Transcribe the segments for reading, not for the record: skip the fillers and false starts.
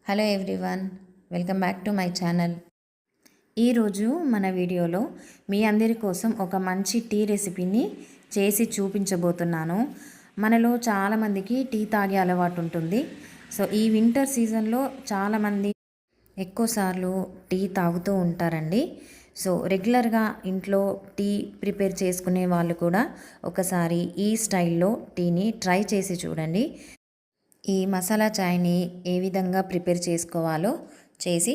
Hello everyone, welcome back to my channel. ఈరోజు మన వీడియోలో మీ అందరి కోసం ఒక మంచి టీ రెసిపీని చేసి చూపించబోతున్నాను. మనలో చాలామందికి టీ తాగే అలవాటు ఉంటుంది. సో ఈ వింటర్ సీజన్లో చాలామంది ఎక్కువసార్లు టీ తాగుతూ ఉంటారండి. సో రెగ్యులర్గా ఇంట్లో టీ ప్రిపేర్ చేసుకునే వాళ్ళు కూడా ఒకసారి ఈ స్టైల్లో టీని ట్రై చేసి చూడండి. ఈ మసాలా చాయ్ని ఏ విధంగా ప్రిపేర్ చేసుకోవాలో చేసి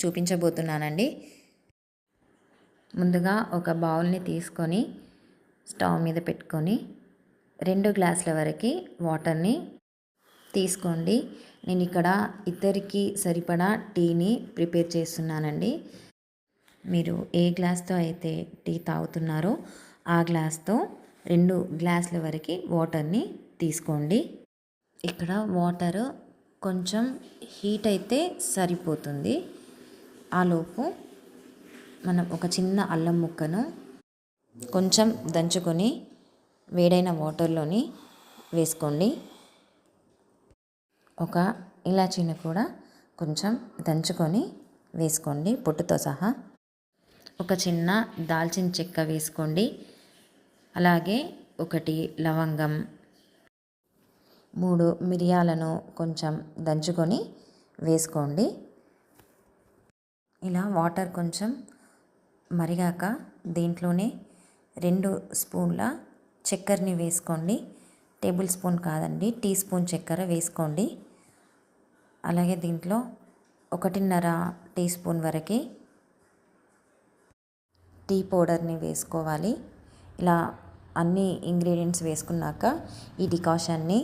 చూపించబోతున్నానండి. ముందుగా ఒక బౌల్ని తీసుకొని స్టవ్ మీద పెట్టుకొని 2 గ్లాసుల వరకు వాటర్ని తీసుకోండి. నేను ఇక్కడ ఇద్దరికి సరిపడా టీని ప్రిపేర్ చేస్తున్నానండి. మీరు ఏ గ్లాస్తో అయితే టీ తాగుతున్నారో ఆ గ్లాస్తో 2 గ్లాసుల వరకు వాటర్ని తీసుకోండి. ఇక్కడ వాటర్ కొంచెం హీట్ అయితే సరిపోతుంది. ఆలోపు మనం ఒక చిన్న అల్లం ముక్కను కొంచెం దంచుకొని వేడైన వాటర్లోని వేసుకోండి. ఒక ఇలాచీని కూడా కొంచెం దంచుకొని వేసుకోండి పొట్టుతో సహా. ఒక చిన్న దాల్చిన చెక్క వేసుకోండి. అలాగే 1 లవంగం, 3 మిరియాలను కొంచెం దంచుకొని వేసుకోండి. ఇలా వాటర్ కొంచెం మరిగాక దీంట్లోనే 2 స్పూన్ల చక్కెరని వేసుకోండి. టేబుల్ స్పూన్ కాదండి, టీ స్పూన్ చక్కెర వేసుకోండి. అలాగే దీంట్లో 1.5 టీ స్పూన్ వరకు టీ పౌడర్ని వేసుకోవాలి. ఇలా అన్ని ఇంగ్రీడియంట్స్ వేసుకున్నాక ఈ డికాషన్ని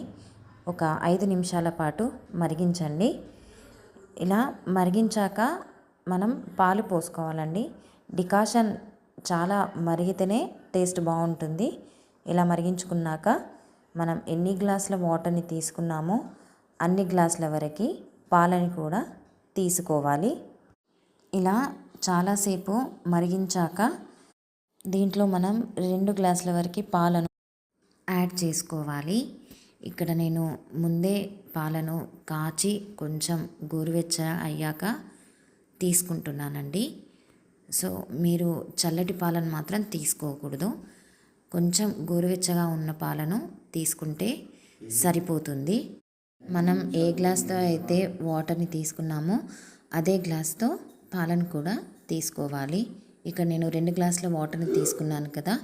ఒక 5 నిమిషాల పాటు మరిగించండి. ఇలా మరిగించాక మనం పాలు పోసుకోవాలండి. డికాషన్ చాలా మరిగితేనే టేస్ట్ బాగుంటుంది. ఇలా మరిగించుకున్నాక మనం ఎన్ని గ్లాసుల వాటర్ని తీసుకున్నామో అన్ని గ్లాసుల వరకు పాలని కూడా తీసుకోవాలి. ఇలా చాలాసేపు మరిగించాక దీంట్లో మనం 2 గ్లాసుల వరకు పాలను యాడ్ చేసుకోవాలి. ఇక్కడ నేను ముందే పాలను కాచి కొంచెం గోరువెచ్చ అయ్యాక తీసుకుంటున్నానండి. సో మీరు చల్లటి పాలను మాత్రం తీసుకోకూడదు. కొంచెం గోరువెచ్చగా ఉన్న పాలను తీసుకుంటే సరిపోతుంది. మనం ఏ గ్లాస్తో అయితే వాటర్ని తీసుకున్నామో అదే గ్లాస్తో పాలను కూడా తీసుకోవాలి. ఇక్కడ నేను 2 గ్లాసుల వాటర్ని తీసుకున్నాను కదా,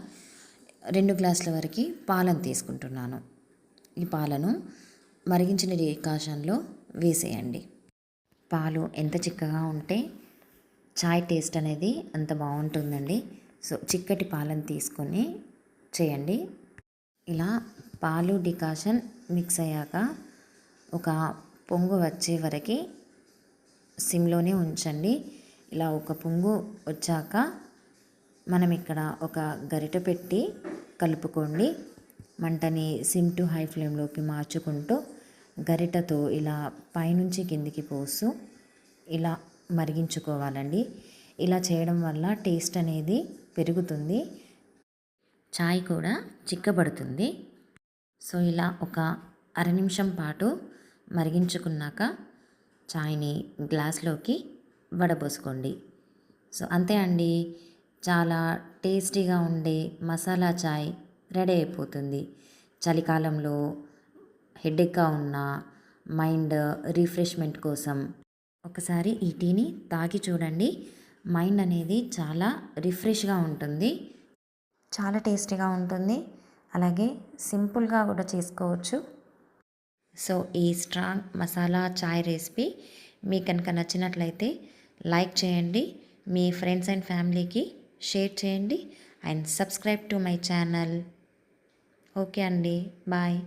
2 గ్లాసుల వరకు పాలను తీసుకుంటున్నాను. ఈ పాలను మరిగించిన డికాషన్లో వేసేయండి. పాలు ఎంత చిక్కగా ఉంటే చాయ్ టేస్ట్ అనేది అంత బాగుంటుందండి. సో చిక్కటి పాలను తీసుకొని చేయండి. ఇలా పాలు డికాషన్ మిక్స్ అయ్యాక ఒక పొంగు వచ్చే వరకు సిమ్లోనే ఉంచండి. ఇలా ఒక పొంగు వచ్చాక మనం ఇక్కడ ఒక గరిటె పెట్టి కలుపుకోండి. మంటని సిమ్ టు హై ఫ్లేమ్లోకి మార్చుకుంటూ గరిటతో ఇలా పైనుంచి కిందికి పోస్తూ ఇలా మరిగించుకోవాలండి. ఇలా చేయడం వల్ల టేస్ట్ అనేది పెరుగుతుంది, చాయ్ కూడా చిక్కబడుతుంది. సో ఇలా ఒక 1/2 నిమిషం పాటు మరిగించుకున్నాక చాయ్ని గ్లాస్లోకి వడబోసుకోండి. సో అంతే అండి, చాలా టేస్టీగా ఉండే మసాలా చాయ్ రెడీ అయిపోతుంది. చలికాలంలో హెడేక్గా ఉన్న మైండ్ రిఫ్రెష్మెంట్ కోసం ఒకసారి ఈ టీని తాగి చూడండి. మైండ్ అనేది చాలా రిఫ్రెష్గా ఉంటుంది, చాలా టేస్టీగా ఉంటుంది. అలాగే సింపుల్గా కూడా చేసుకోవచ్చు. సో ఈ స్ట్రాంగ్ మసాలా చాయ్ రెసిపీ మీకు కనుక నచ్చినట్లయితే లైక్ చేయండి, మీ ఫ్రెండ్స్ అండ్ ఫ్యామిలీకి షేర్ చేయండి and subscribe to my channel. Okay అండి, బాయ్.